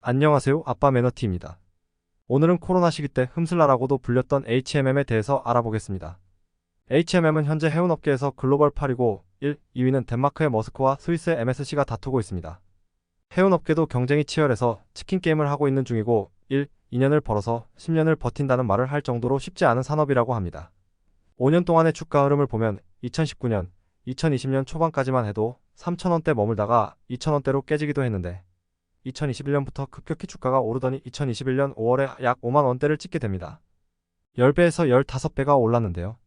안녕하세요. 아빠 매너티입니다. 오늘은 코로나 시기 때 흠슬라라고도 불렸던 HMM에 대해서 알아보겠습니다. HMM은 현재 해운업계에서 글로벌 8위고 2위는 덴마크의 머스크와 스위스의 MSC가 다투고 있습니다. 해운업계도 경쟁이 치열해서 치킨 게임을 하고 있는 중이고 2년을 벌어서 10년을 버틴다는 말을 할 정도로 쉽지 않은 산업이라고 합니다. 5년 동안의 주가 흐름을 보면 2019년, 2020년 초반까지만 해도 3,000원대 머물다가 2,000원대로 깨지기도 했는데 2021년부터 급격히 주가가 오르더니 2021년 5월에 약 5만 원대를 찍게 됩니다. 10배에서 15배가 올랐는데요.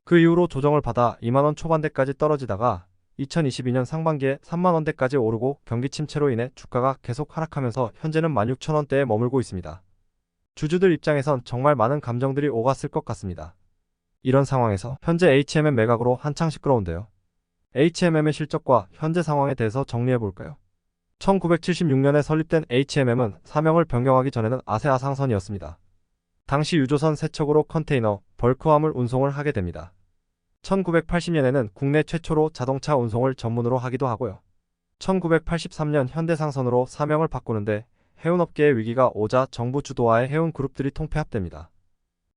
그 이후로 조정을 받아 2만 원 초반대까지 떨어지다가 2022년 상반기에 3만 원대까지 오르고 경기 침체로 인해 주가가 계속 하락하면서 현재는 16,000원대에 머물고 있습니다. 주주들 입장에선 정말 많은 감정들이 오갔을 것 같습니다. 이런 상황에서 현재 HMM 매각으로 한창 시끄러운데요. HMM의 실적과 현재 상황에 대해서 정리해볼까요? 1976년에 설립된 HMM은 사명을 변경하기 전에는 아세아 상선이었습니다. 당시 유조선 세척으로 컨테이너, 벌크화물 운송을 하게 됩니다. 1980년에는 국내 최초로 자동차 운송을 전문으로 하기도 하고요. 1983년 현대상선으로 사명을 바꾸는데 해운업계의 위기가 오자 정부 주도하에 해운 그룹들이 통폐합됩니다.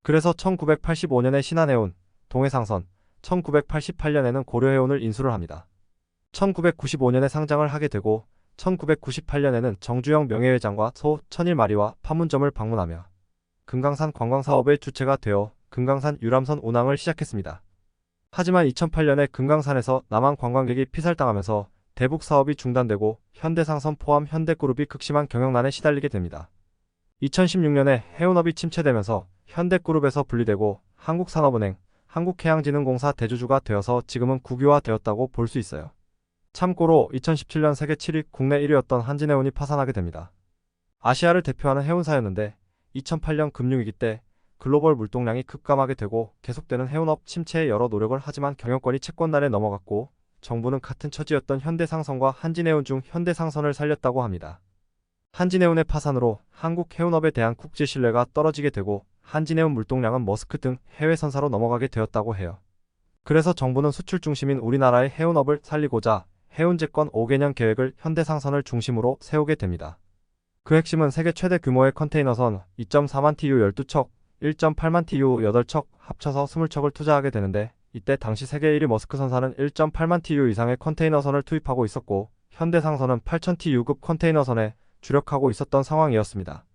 그래서 1985년에 신한해운, 동해상선, 1988년에는 고려해운을 인수를 합니다. 1995년에 상장을 하게 되고 1998년에는 정주영 명예회장과 소 천일마리와 판문점을 방문하며 금강산 관광사업의 주체가 되어 금강산 유람선 운항을 시작했습니다. 하지만 2008년에 금강산에서 남한 관광객이 피살당하면서 대북 사업이 중단되고 현대상선 포함 현대그룹이 극심한 경영난에 시달리게 됩니다. 2016년에 해운업이 침체되면서 현대그룹에서 분리되고 한국산업은행, 한국해양진흥공사 대주주가 되어서 지금은 국유화되었다고 볼 수 있어요. 참고로 2017년 세계 7위 국내 1위였던 한진해운이 파산하게 됩니다. 아시아를 대표하는 해운사였는데 2008년 금융위기 때 글로벌 물동량이 급감하게 되고 계속되는 해운업 침체에 여러 노력을 하지만 경영권이 채권단에 넘어갔고 정부는 같은 처지였던 현대상선과 한진해운 중 현대상선을 살렸다고 합니다. 한진해운의 파산으로 한국 해운업에 대한 국제 신뢰가 떨어지게 되고 한진해운 물동량은 머스크 등 해외 선사로 넘어가게 되었다고 해요. 그래서 정부는 수출 중심인 우리나라의 해운업을 살리고자 해운재건 5개년 계획을 현대상선을 중심으로 세우게 됩니다. 그 핵심은 세계 최대 규모의 컨테이너선 2.4만 TU 12척, 1.8만 TU 8척 합쳐서 20척을 투자하게 되는데 이때 당시 세계 1위 머스크 선사는 1.8만 TU 이상의 컨테이너선을 투입하고 있었고 현대상선은 8,000 TU급 컨테이너선에 주력하고 있었던 상황이었습니다.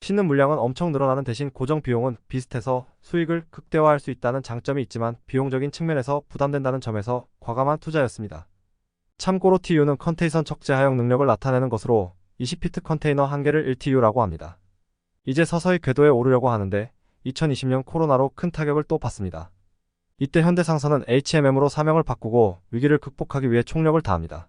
싣는 물량은 엄청 늘어나는 대신 고정 비용은 비슷해서 수익을 극대화할 수 있다는 장점이 있지만 비용적인 측면에서 부담된다는 점에서 과감한 투자였습니다. 참고로 TU는 컨테이선 척제 하역 능력을 나타내는 것으로 20피트 컨테이너 1개를 1TU라고 합니다. 이제 서서히 궤도에 오르려고 하는데 2020년 코로나로 큰 타격을 또 받습니다. 이때 현대상선은 HMM으로 사명을 바꾸고 위기를 극복하기 위해 총력을 다합니다.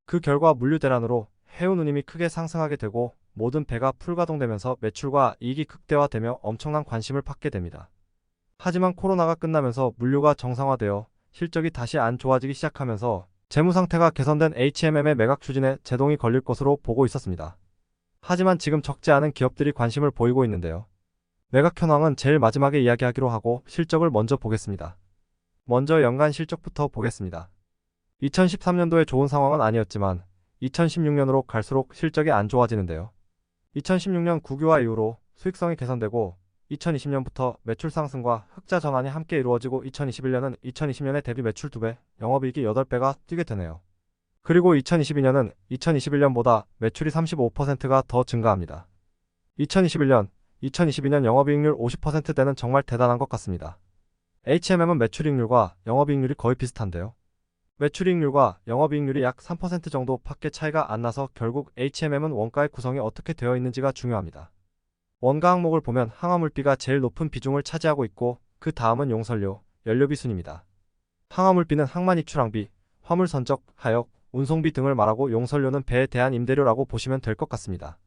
그 결과 물류 대란으로 해운 운임이 크게 상승하게 되고 모든 배가 풀가동되면서 매출과 이익이 극대화되며 엄청난 관심을 받게 됩니다. 하지만 코로나가 끝나면서 물류가 정상화되어 실적이 다시 안 좋아지기 시작하면서 재무 상태가 개선된 HMM의 매각 추진에 제동이 걸릴 것으로 보고 있었습니다. 하지만 지금 적지 않은 기업들이 관심을 보이고 있는데요. 매각 현황은 제일 마지막에 이야기하기로 하고 실적을 먼저 보겠습니다. 먼저 연간 실적부터 보겠습니다. 2013년도에 좋은 상황은 아니었지만 2016년으로 갈수록 실적이 안 좋아지는데요. 2016년 국유화 이후로 수익성이 개선되고 2020년부터 매출 상승과 흑자 전환이 함께 이루어지고 2021년은 2020년에 대비 매출 2배, 영업이익이 8배가 뛰게 되네요. 그리고 2022년은 2021년보다 매출이 35%가 더 증가합니다. 2022년 영업이익률 50%대는 정말 대단한 것 같습니다. HMM은 매출이익률과 영업이익률이 거의 비슷한데요. 매출이익률과 영업이익률이 약 3% 정도밖에 차이가 안 나서 결국 HMM은 원가의 구성이 어떻게 되어 있는지가 중요합니다. 원가 항목을 보면 항화물비가 제일 높은 비중을 차지하고 있고 그 다음은 용선료, 연료비 순입니다. 항화물비는 항만 입출항비, 화물 선적, 하역, 운송비 등을 말하고 용선료는 배에 대한 임대료라고 보시면 될 것 같습니다.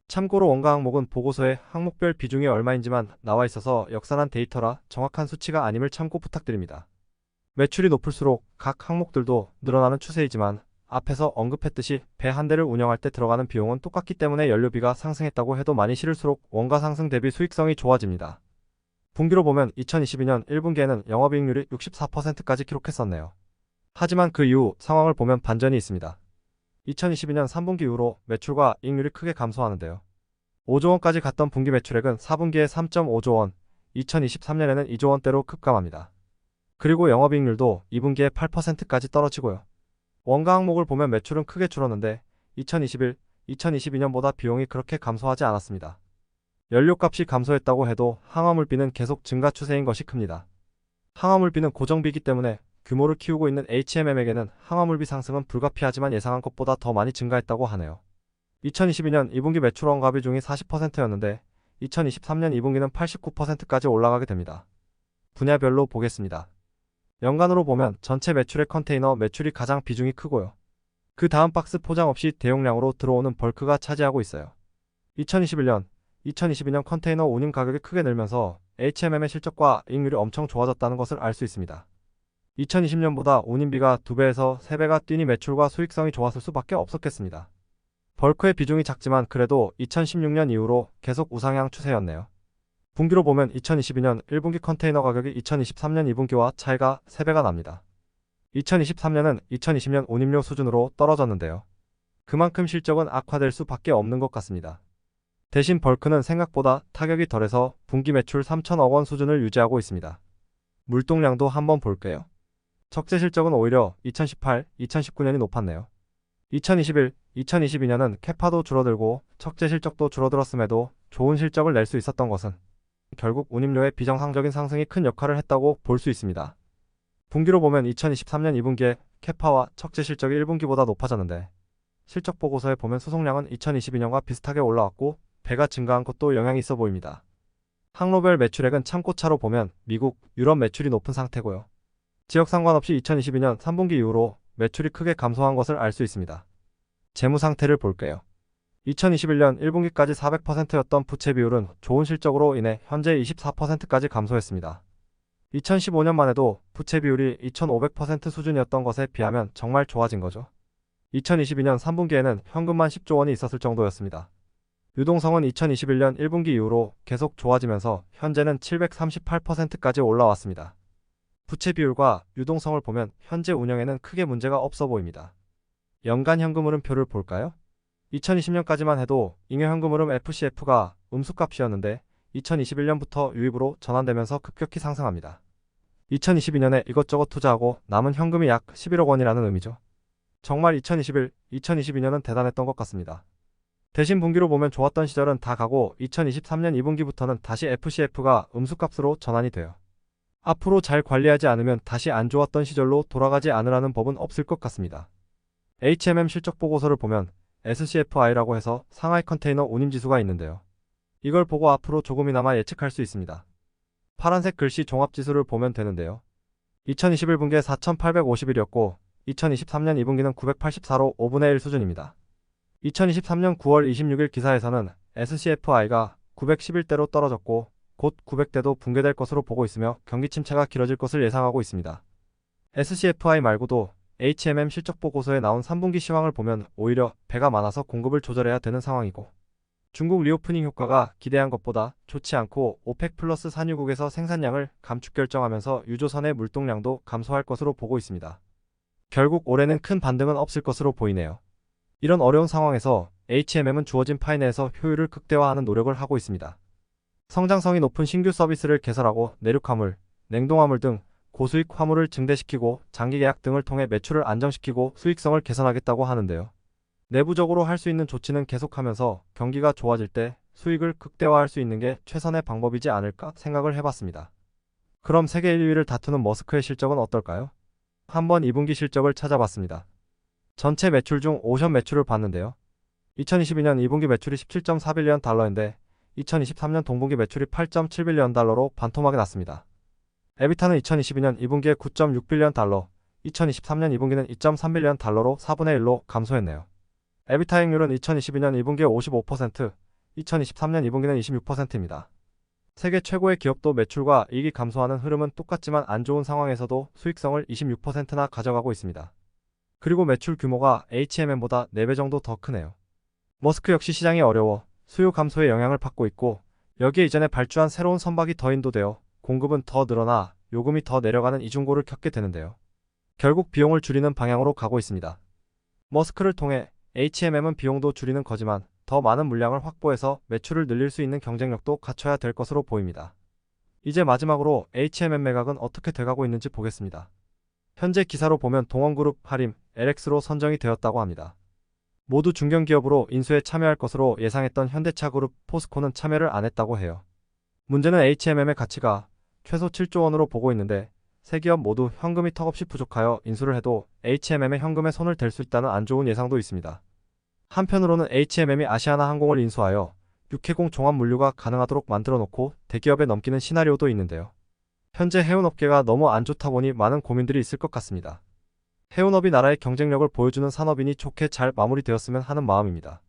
참고로 원가 항목은 보고서에 항목별 비중이 얼마인지만 나와 있어서 역산한 데이터라 정확한 수치가 아님을 참고 부탁드립니다. 매출이 높을수록 각 항목들도 늘어나는 추세이지만 앞에서 언급했듯이 배 한 대를 운영할 때 들어가는 비용은 똑같기 때문에 연료비가 상승했다고 해도 많이 실을수록 원가 상승 대비 수익성이 좋아집니다. 분기로 보면 2022년 1분기에는 영업이익률이 64%까지 기록했었네요. 하지만 그 이후 상황을 보면 반전이 있습니다. 2022년 3분기 이후로 매출과 이익률이 크게 감소하는데요. 5조 원까지 갔던 분기 매출액은 4분기에 3.5조 원, 2023년에는 2조 원대로 급감합니다. 그리고 영업이익률도 2분기에 8%까지 떨어지고요. 원가 항목을 보면 매출은 크게 줄었는데 2021, 2022년보다 비용이 그렇게 감소하지 않았습니다. 연료값이 감소했다고 해도 항화물비는 계속 증가 추세인 것이 큽니다. 항화물비는 고정비이기 때문에 규모를 키우고 있는 HMM에게는 항화물비 상승은 불가피하지만 예상한 것보다 더 많이 증가했다고 하네요. 2022년 2분기 매출 원가 비중이 40%였는데 2023년 2분기는 89%까지 올라가게 됩니다. 분야별로 보겠습니다. 연간으로 보면 전체 매출의 컨테이너 매출이 가장 비중이 크고요. 그 다음 박스 포장 없이 대용량으로 들어오는 벌크가 차지하고 있어요. 2021년, 2022년 컨테이너 운임 가격이 크게 늘면서 HMM의 실적과 이익률이 엄청 좋아졌다는 것을 알 수 있습니다. 2020년보다 운임비가 2배에서 3배가 뛰니 매출과 수익성이 좋았을 수밖에 없었겠습니다. 벌크의 비중이 작지만 그래도 2016년 이후로 계속 우상향 추세였네요. 분기로 보면 2022년 1분기 컨테이너 가격이 2023년 2분기와 차이가 3배가 납니다. 2023년은 2020년 운임료 수준으로 떨어졌는데요. 그만큼 실적은 악화될 수밖에 없는 것 같습니다. 대신 벌크는 생각보다 타격이 덜해서 분기 매출 3천억 원 수준을 유지하고 있습니다. 물동량도 한번 볼게요. 적재 실적은 오히려 2018, 2019년이 높았네요. 2021, 2022년은 캐파도 줄어들고 적재 실적도 줄어들었음에도 좋은 실적을 낼 수 있었던 것은 결국 운임료의 비정상적인 상승이 큰 역할을 했다고 볼 수 있습니다. 분기로 보면 2023년 2분기에 캐파와 적재 실적이 1분기보다 높아졌는데 실적 보고서에 보면 수송량은 2022년과 비슷하게 올라왔고 배가 증가한 것도 영향이 있어 보입니다. 항로별 매출액은 참고차로 보면 미국, 유럽 매출이 높은 상태고요. 지역 상관없이 2022년 3분기 이후로 매출이 크게 감소한 것을 알 수 있습니다. 재무 상태를 볼게요. 2021년 1분기까지 400%였던 부채 비율은 좋은 실적으로 인해 현재 24%까지 감소했습니다. 2015년만 해도 부채 비율이 2500% 수준이었던 것에 비하면 정말 좋아진 거죠. 2022년 3분기에는 현금만 10조 원이 있었을 정도였습니다. 유동성은 2021년 1분기 이후로 계속 좋아지면서 현재는 738%까지 올라왔습니다. 부채 비율과 유동성을 보면 현재 운영에는 크게 문제가 없어 보입니다. 연간 현금 흐름표를 볼까요? 2020년까지만 해도 잉여 현금 흐름 FCF가 음수값이었는데 2021년부터 유입으로 전환되면서 급격히 상승합니다. 2022년에 이것저것 투자하고 남은 현금이 약 11억 원이라는 의미죠. 정말 2021, 2022년은 대단했던 것 같습니다. 대신 분기로 보면 좋았던 시절은 다 가고 2023년 2분기부터는 다시 FCF가 음수값으로 전환이 돼요. 앞으로 잘 관리하지 않으면 다시 안 좋았던 시절로 돌아가지 않으라는 법은 없을 것 같습니다. HMM 실적 보고서를 보면 SCFI라고 해서 상하이 컨테이너 운임지수가 있는데요. 이걸 보고 앞으로 조금이나마 예측할 수 있습니다. 파란색 글씨 종합지수를 보면 되는데요. 2021분기에 4,851이었고 2023년 2분기는 984로 5분의 1 수준입니다. 2023년 9월 26일 기사에서는 SCFI가 911대로 떨어졌고 곧 900대도 붕괴될 것으로 보고 있으며 경기 침체가 길어질 것을 예상하고 있습니다. SCFI 말고도 HMM 실적 보고서에 나온 3분기 시황을 보면 오히려 배가 많아서 공급을 조절해야 되는 상황이고 중국 리오프닝 효과가 기대한 것보다 좋지 않고 오펙 플러스 산유국에서 생산량을 감축 결정하면서 유조선의 물동량도 감소할 것으로 보고 있습니다. 결국 올해는 큰 반등은 없을 것으로 보이네요. 이런 어려운 상황에서 HMM은 주어진 파이 내에서 효율을 극대화하는 노력을 하고 있습니다. 성장성이 높은 신규 서비스를 개설하고 내륙화물, 냉동화물 등 고수익 화물을 증대시키고 장기 계약 등을 통해 매출을 안정시키고 수익성을 개선하겠다고 하는데요. 내부적으로 할 수 있는 조치는 계속하면서 경기가 좋아질 때 수익을 극대화할 수 있는 게 최선의 방법이지 않을까 생각을 해봤습니다. 그럼 세계 1위를 다투는 머스크의 실적은 어떨까요? 한번 2분기 실적을 찾아봤습니다. 전체 매출 중 오션 매출을 봤는데요. 2022년 2분기 매출이 17.4빌리언 달러인데 2023년 동분기 매출이 8.7빌리언 달러로 반토막이 났습니다. 에비타는 2022년 2분기에 9.6빌리언 달러, 2023년 2분기는 2.3빌리언 달러로 4분의 1로 감소했네요. 에비타 이익률은 2022년 2분기에 55%, 2023년 2분기는 26%입니다. 세계 최고의 기업도 매출과 이익이 감소하는 흐름은 똑같지만 안 좋은 상황에서도 수익성을 26%나 가져가고 있습니다. 그리고 매출 규모가 HMM보다 4배 정도 더 크네요. 머스크 역시 시장이 어려워 수요 감소에 영향을 받고 있고 여기에 이전에 발주한 새로운 선박이 더 인도되어 공급은 더 늘어나 요금이 더 내려가는 이중고를 겪게 되는데요. 결국 비용을 줄이는 방향으로 가고 있습니다. 머스크를 통해 HMM은 비용도 줄이는 거지만 더 많은 물량을 확보해서 매출을 늘릴 수 있는 경쟁력도 갖춰야 될 것으로 보입니다. 이제 마지막으로 HMM 매각은 어떻게 돼가고 있는지 보겠습니다. 현재 기사로 보면 동원그룹, 하림, LX로 선정이 되었다고 합니다. 모두 중견기업으로 인수에 참여할 것으로 예상했던 현대차그룹, 포스코는 참여를 안 했다고 해요. 문제는 HMM의 가치가 최소 7조 원으로 보고 있는데 세 기업 모두 현금이 턱없이 부족하여 인수를 해도 HMM의 현금에 손을 댈 수 있다는 안 좋은 예상도 있습니다. 한편으로는 HMM이 아시아나항공을 인수하여 육해공 종합물류가 가능하도록 만들어 놓고 대기업에 넘기는 시나리오도 있는데요. 현재 해운업계가 너무 안 좋다 보니 많은 고민들이 있을 것 같습니다. 해운업이 나라의 경쟁력을 보여주는 산업이니 좋게 잘 마무리되었으면 하는 마음입니다.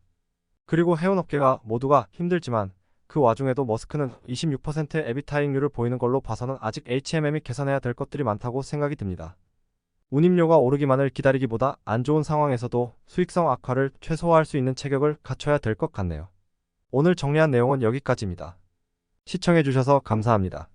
그리고 해운업계가 모두가 힘들지만 그 와중에도 머스크는 26%의 에비타이익률을 보이는 걸로 봐서는 아직 HMM이 개선해야 될 것들이 많다고 생각이 듭니다. 운임료가 오르기만을 기다리기보다 안 좋은 상황에서도 수익성 악화를 최소화할 수 있는 체격을 갖춰야 될 것 같네요. 오늘 정리한 내용은 여기까지입니다. 시청해주셔서 감사합니다.